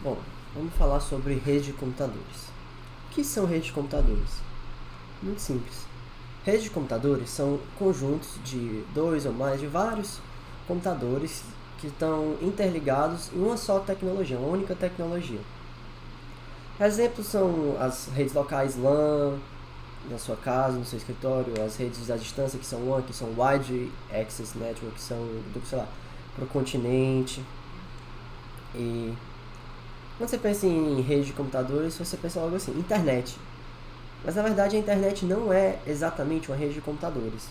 Bom, vamos falar sobre redes de computadores. O que são redes de computadores? Muito simples. Redes de computadores são conjuntos de dois ou mais de vários computadores que estão interligados em uma só tecnologia, uma única tecnologia. Exemplos são as redes locais LAN, na sua casa, no seu escritório, as redes à distância que são WAN, que são Wide Access Network, que são, sei lá, para o continente. E quando você pensa em rede de computadores, você pensa logo assim, internet. Mas na verdade a internet não é exatamente uma rede de computadores.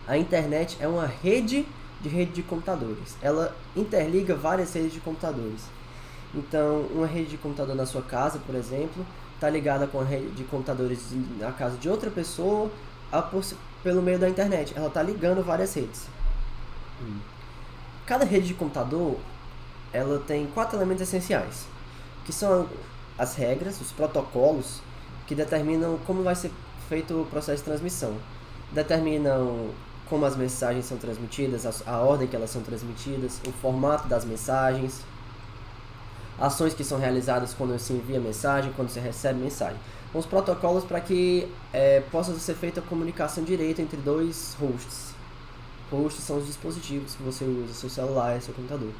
A internet é uma rede de computadores. Ela interliga várias redes de computadores. Então, uma rede de computador na sua casa, por exemplo, está ligada com a rede de computadores na casa de outra pessoa pelo meio da internet. Ela está ligando várias redes. Cada rede de computador ela tem quatro elementos essenciais, que são as regras, os protocolos que determinam como vai ser feito o processo de transmissão. Determinam como as mensagens são transmitidas, a ordem que elas são transmitidas, o formato das mensagens, ações que são realizadas quando se envia mensagem, quando se recebe mensagem. Os protocolos para que possa ser feita a comunicação direta entre dois hosts. Hosts são os dispositivos que você usa, seu celular e seu computador.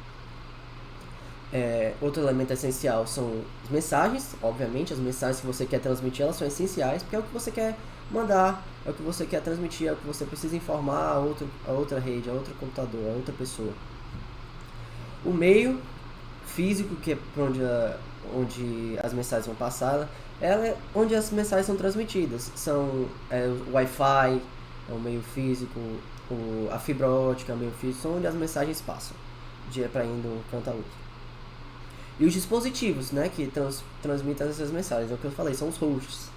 Outro elemento essencial são as mensagens. Obviamente, as mensagens que você quer transmitir elas são essenciais, porque é o que você quer mandar, é o que você quer transmitir, é o que você precisa informar a outra rede, a outro computador, a outra pessoa. O meio físico, que é para onde as mensagens vão passar, é onde as mensagens são transmitidas. São o Wi-Fi, é o meio físico, a fibra ótica é o meio físico, são onde as mensagens passam, para ir de um canto a outro. E os dispositivos, né, que transmitem essas mensagens, é o que eu falei, são os hosts.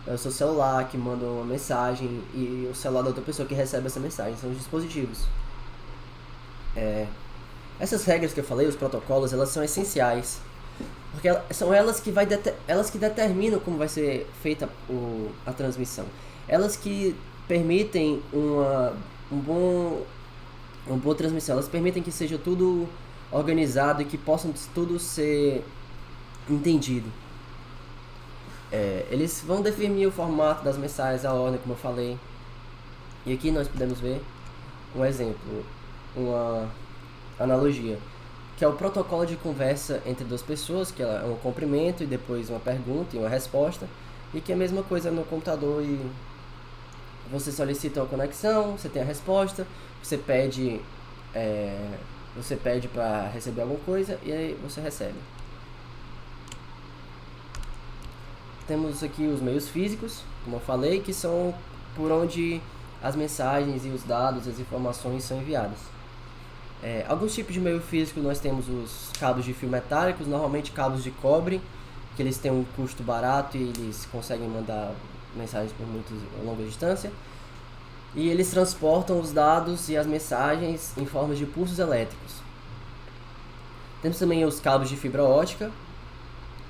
É o seu celular que manda uma mensagem e o celular da outra pessoa que recebe essa mensagem, são os dispositivos. Essas regras que eu falei, os protocolos, elas são essenciais, porque são elas que determinam como vai ser feita a transmissão. Elas que permitem uma boa transmissão, elas permitem que seja tudo organizado e que possam tudo ser entendido. Eles vão definir o formato das mensagens, a ordem, como eu falei. E aqui nós podemos ver um exemplo, uma analogia, que é o protocolo de conversa entre duas pessoas, que é um cumprimento e depois uma pergunta e uma resposta, e que é a mesma coisa no computador. E você solicita uma conexão, você tem a resposta, você pede para receber alguma coisa e aí você recebe. Temos aqui os meios físicos, como eu falei, que são por onde as mensagens e os dados, as informações são enviadas. Alguns tipos de meio físico nós temos os cabos de fio metálicos, normalmente cabos de cobre, que eles têm um custo barato e eles conseguem mandar mensagens por muito longa distância. E eles transportam os dados e as mensagens em forma de pulsos elétricos. Temos também os cabos de fibra ótica,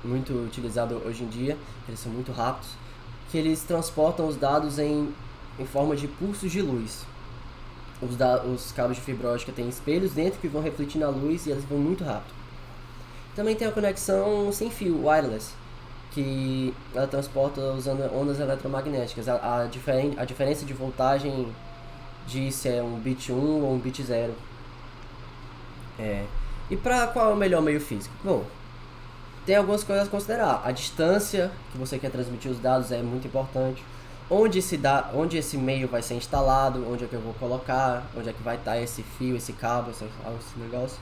muito utilizado hoje em dia, eles são muito rápidos, que eles transportam os dados em forma de pulsos de luz. Os cabos de fibra ótica têm espelhos dentro que vão refletir na luz e eles vão muito rápido. Também tem a conexão sem fio, wireless, que ela transporta usando ondas eletromagnéticas. A diferença de voltagem de se é um bit 1 ou um bit 0. E para qual é o melhor meio físico? Bom, tem algumas coisas a considerar. A distância que você quer transmitir os dados é muito importante. Onde esse meio vai ser instalado, onde é que eu vou colocar, onde é que vai estar esse fio, esse cabo, esse negócio.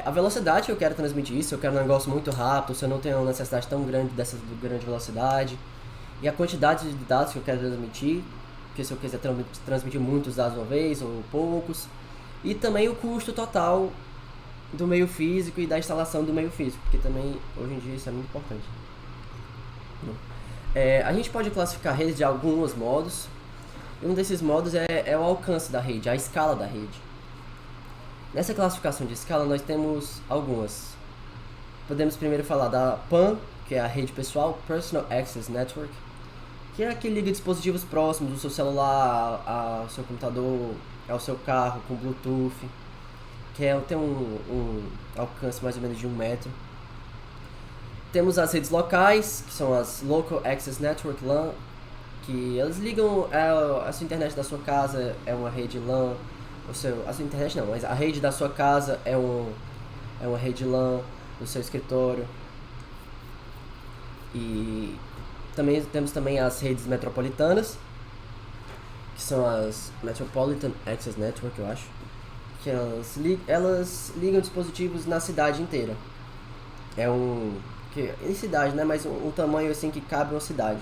A velocidade que eu quero transmitir isso, eu quero um negócio muito rápido, se eu não tenho uma necessidade tão grande dessa grande velocidade. E a quantidade de dados que eu quero transmitir, porque se eu quiser transmitir muitos dados uma vez ou poucos. E também o custo total do meio físico e da instalação do meio físico, porque também hoje em dia isso é muito importante. A gente pode classificar redes de alguns modos. E um desses modos é o alcance da rede, a escala da rede. Nessa classificação de escala nós temos algumas. Podemos primeiro falar da PAN, que é a rede pessoal, Personal Access Network, que é a que liga dispositivos próximos do seu celular ao seu computador, ao seu carro, com Bluetooth, que tem um alcance mais ou menos de 1 metro. Temos as redes locais, que são as Local Access Network LAN, que elas ligam a sua internet da sua casa é uma rede LAN, a sua internet não, mas a rede da sua casa é uma rede LAN do seu escritório. E temos também as redes metropolitanas, que são as Metropolitan Access Network, eu acho, que elas ligam dispositivos na cidade inteira. Em cidade, né, mas um tamanho assim que cabe uma cidade.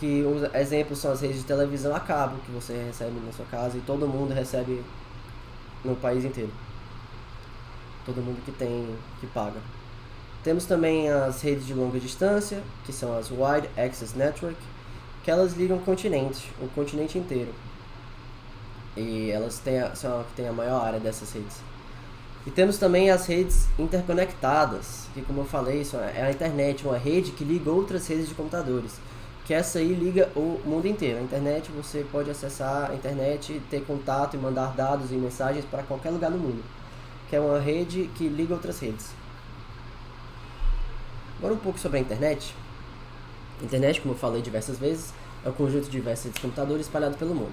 Que os exemplos são as redes de televisão a cabo, que você recebe na sua casa e todo mundo recebe no país inteiro. Todo mundo que paga. Temos também as redes de longa distância, que são as Wide Access Network, que elas ligam o continente inteiro. E elas são a que tem a maior área dessas redes. E temos também as redes interconectadas, que como eu falei, é a internet, uma rede que liga outras redes de computadores. Que essa aí liga o mundo inteiro. A internet, você pode acessar a internet, ter contato e mandar dados e mensagens para qualquer lugar do mundo. Que é uma rede que liga outras redes. Agora um pouco sobre a internet. A internet, como eu falei diversas vezes, é um conjunto de diversos computadores espalhados pelo mundo.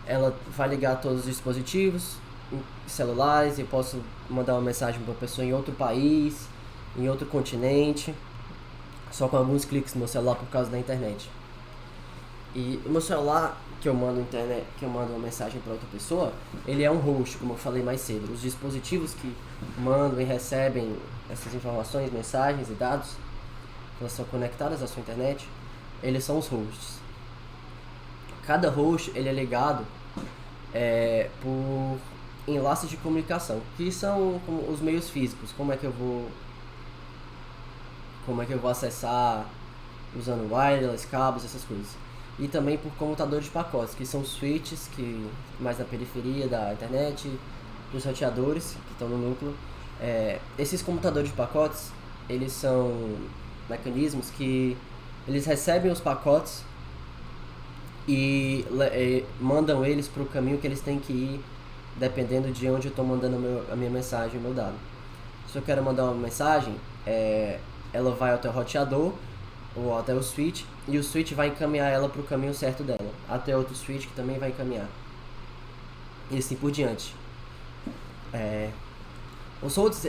Ela vai ligar todos os dispositivos celulares, eu posso mandar uma mensagem para uma pessoa em outro país, em outro continente, só com alguns cliques no meu celular por causa da internet. E o meu celular, que eu mando uma mensagem para outra pessoa, ele é um host, como eu falei mais cedo. Os dispositivos que mandam e recebem essas informações, mensagens e dados, que elas são conectadas à sua internet, eles são os hosts. Cada host ele é ligado por enlaces de comunicação, que são os meios físicos. Como é que eu vou acessar usando wireless, cabos, essas coisas. E também por comutadores de pacotes, que são switches, que mais na periferia da internet, os roteadores, que estão no núcleo. Esses comutadores de pacotes, eles são mecanismos que eles recebem os pacotes e mandam eles para o caminho que eles têm que ir, dependendo de onde eu estou mandando a minha mensagem, o meu dado. Se eu quero mandar uma mensagem, ela vai até o roteador ou até o switch, e o switch vai encaminhar ela para o caminho certo dela, até outro switch que também vai encaminhar, e assim por diante. Os hosts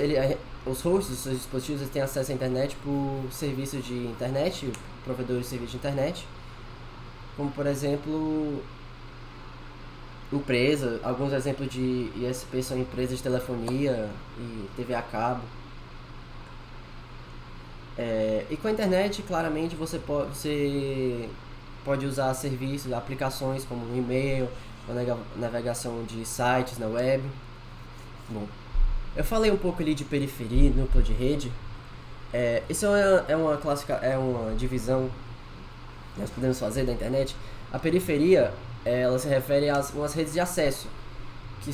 dos seus dispositivos, eles têm acesso à internet por serviços de internet, provedores de serviço de internet, como por exemplo alguns exemplos de ISP são empresas de telefonia e TV a cabo. E com a internet, claramente, você pode usar serviços, aplicações como o e-mail, a navegação de sites na web. Bom, eu falei um pouco ali de periferia, núcleo de rede. Isso é uma divisão que nós podemos fazer da internet. A periferia, ela se refere a umas redes de acesso, que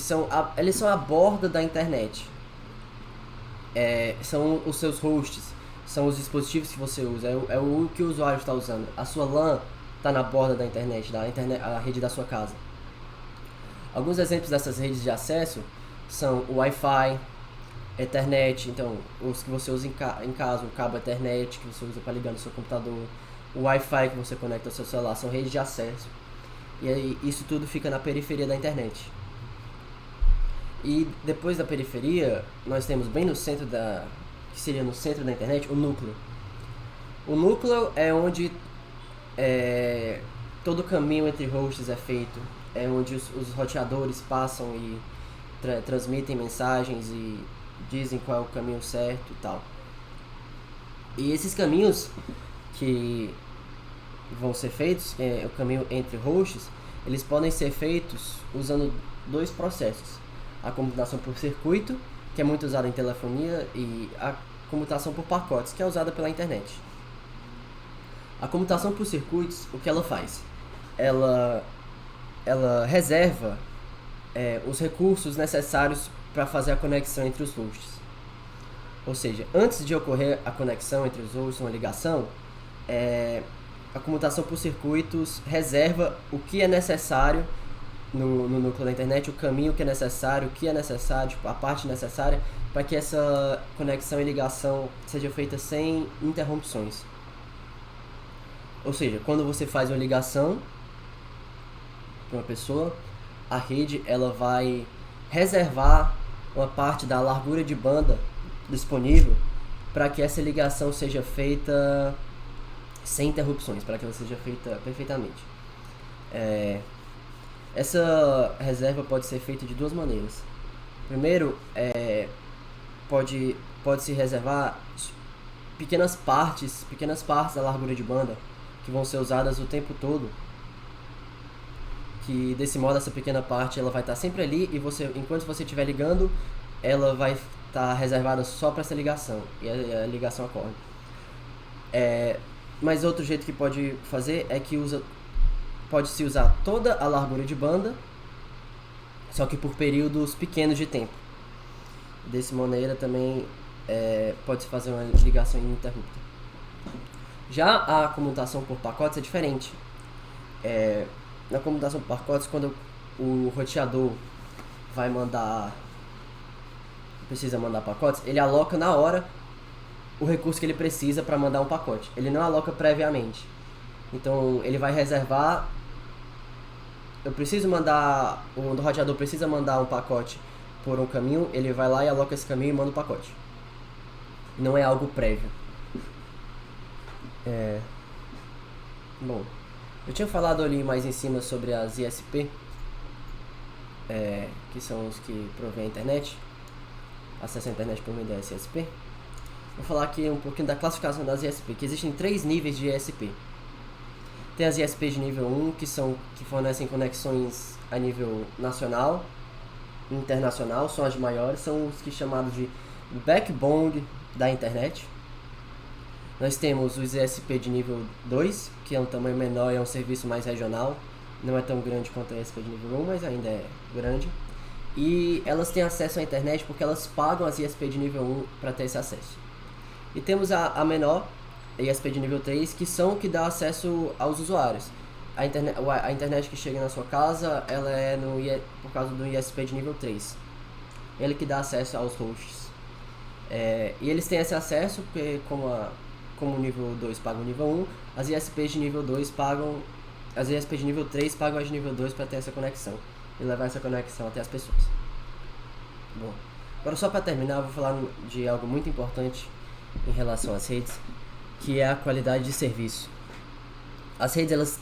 eles são a borda da internet. São os seus hosts, são os dispositivos que você usa, é o que o usuário está usando. A sua LAN está na borda da internet, a rede da sua casa. Alguns exemplos dessas redes de acesso são o Wi-Fi, Ethernet, então os que você usa em casa, o cabo Ethernet que você usa para ligar no seu computador, o Wi-Fi que você conecta ao seu celular, são redes de acesso. E aí, isso tudo fica na periferia da internet. E depois da periferia, nós temos bem no centro que seria no centro da internet, o núcleo. O núcleo é onde todo o caminho entre hosts é feito. É onde os roteadores passam e transmitem mensagens e dizem qual é o caminho certo e tal. E esses caminhos que vão ser feitos, que é o caminho entre hosts, eles podem ser feitos usando dois processos: a computação por circuito, que é muito usada em telefonia, e a computação por pacotes, que é usada pela internet. A computação por circuitos, o que ela faz? Ela reserva os recursos necessários para fazer a conexão entre os hosts. Ou seja, antes de ocorrer a conexão entre os hosts, uma ligação, a computação por circuitos reserva o que é necessário no núcleo da internet o caminho que é necessário, o que é necessário, tipo, a parte necessária para que essa conexão e ligação seja feita sem interrupções. Ou seja, quando você faz uma ligação para uma pessoa, a rede ela vai reservar uma parte da largura de banda disponível para que essa ligação seja feita sem interrupções, para que ela seja feita perfeitamente. Essa reserva pode ser feita de duas maneiras. Primeiro, pode-se reservar pequenas partes da largura de banda que vão ser usadas o tempo todo, que desse modo essa pequena parte ela vai estar sempre ali e enquanto você estiver ligando, ela vai estar reservada só para essa ligação e a ligação ocorre. Mas outro jeito que pode fazer é que pode-se usar toda a largura de banda, só que por períodos pequenos de tempo. Dessa maneira também pode-se fazer uma ligação ininterrupta. Já a comutação por pacotes é diferente. Na comutação por pacotes, quando o roteador precisa mandar pacotes, ele aloca na hora o recurso que ele precisa para mandar um pacote. Ele não aloca previamente. Então ele vai reservar. O roteador precisa mandar um pacote por um caminho, ele vai lá e aloca esse caminho e manda o pacote. Não é algo prévio. Bom, eu tinha falado ali mais em cima sobre as ISP, que são os que provêm a internet, acesso à internet por meio da ISP. Vou falar aqui um pouquinho da classificação das ISP, que existem 3 níveis de ISP. Tem as ISPs de nível 1, que fornecem conexões a nível nacional, internacional, são as maiores, são os que chamados de backbone da internet. Nós temos os ISP de nível 2, que é um tamanho menor e é um serviço mais regional, não é tão grande quanto a ISP de nível 1, mas ainda é grande. E elas têm acesso à internet porque elas pagam as ISP de nível 1 para ter esse acesso. E temos a menor, a ISP de nível 3, que são o que dá acesso aos usuários. A internet que chega na sua casa, ela é por causa do ISP de nível 3. Ele que dá acesso aos hosts. E eles têm esse acesso porque como o nível 2 paga o nível 1, as ISPs de nível 2 pagam... As ISPs de nível 3 pagam as de nível 2 para ter essa conexão. E levar essa conexão até as pessoas. Bom, agora só para terminar, eu vou falar de algo muito importante em relação às redes, que é a qualidade de serviço. As redes elas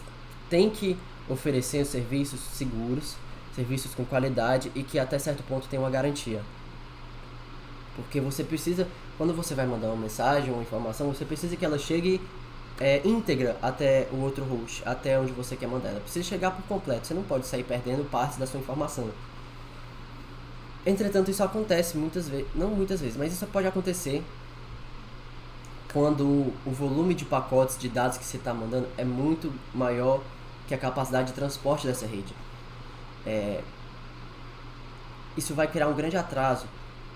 têm que oferecer serviços seguros, serviços com qualidade e que até certo ponto tenham uma garantia. Porque você precisa, quando você vai mandar uma mensagem, uma informação, você precisa que ela chegue íntegra até o outro host, até onde você quer mandar. Ela precisa chegar por completo, você não pode sair perdendo partes da sua informação. Entretanto, isso acontece muitas vezes, não muitas vezes, mas isso pode acontecer quando o volume de pacotes de dados que você está mandando é muito maior que a capacidade de transporte dessa rede. Isso vai criar um grande atraso,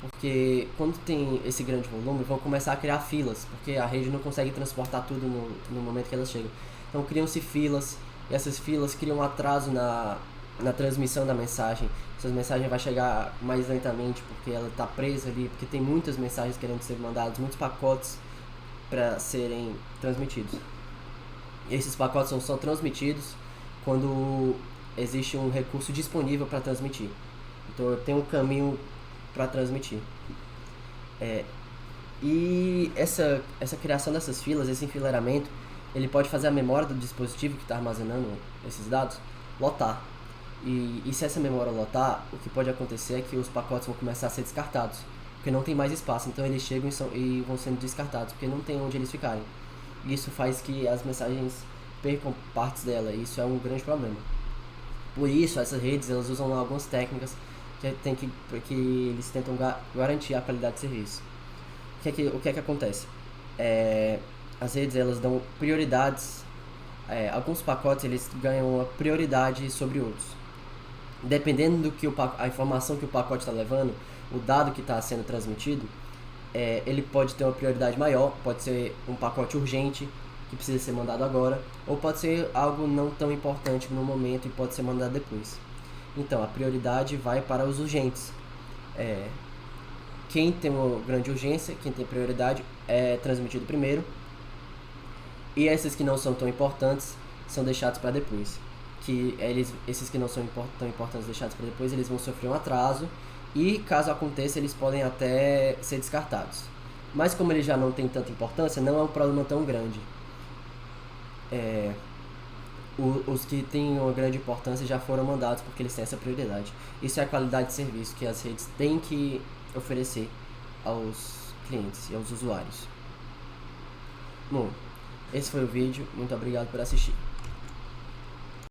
porque quando tem esse grande volume, vão começar a criar filas, porque a rede não consegue transportar tudo no momento que elas chegam. Então criam-se filas, e essas filas criam um atraso na transmissão da mensagem. Essas mensagens vai chegar mais lentamente, porque ela está presa ali, porque tem muitas mensagens querendo ser mandadas, muitos pacotes para serem transmitidos. E esses pacotes são só transmitidos quando existe um recurso disponível para transmitir. Então eu tenho um caminho para transmitir. E essa criação dessas filas, esse enfileiramento, ele pode fazer a memória do dispositivo que está armazenando esses dados lotar. E se essa memória lotar, o que pode acontecer é que os pacotes vão começar a ser descartados, porque não tem mais espaço. Então eles chegam e vão sendo descartados, porque não tem onde eles ficarem. Isso faz que as mensagens percam partes dela, e isso é um grande problema. Por isso, essas redes elas usam algumas técnicas que eles tentam garantir a qualidade de serviço. O que é que acontece? As redes elas dão prioridades. Alguns pacotes eles ganham uma prioridade sobre outros. Dependendo do que a informação que o pacote está levando, o dado que está sendo transmitido, ele pode ter uma prioridade maior. Pode ser um pacote urgente que precisa ser mandado agora, ou pode ser algo não tão importante no momento e pode ser mandado depois. Então, a prioridade vai para os urgentes. Quem tem uma grande urgência, quem tem prioridade, é transmitido primeiro. E esses que não são tão importantes são deixados para depois. Esses que não são tão importantes deixados para depois, eles vão sofrer um atraso. E caso aconteça, eles podem até ser descartados. Mas como eles já não têm tanta importância, não é um problema tão grande. Os que têm uma grande importância já foram mandados porque eles têm essa prioridade. Isso é a qualidade de serviço que as redes têm que oferecer aos clientes e aos usuários. Bom, esse foi o vídeo. Muito obrigado por assistir.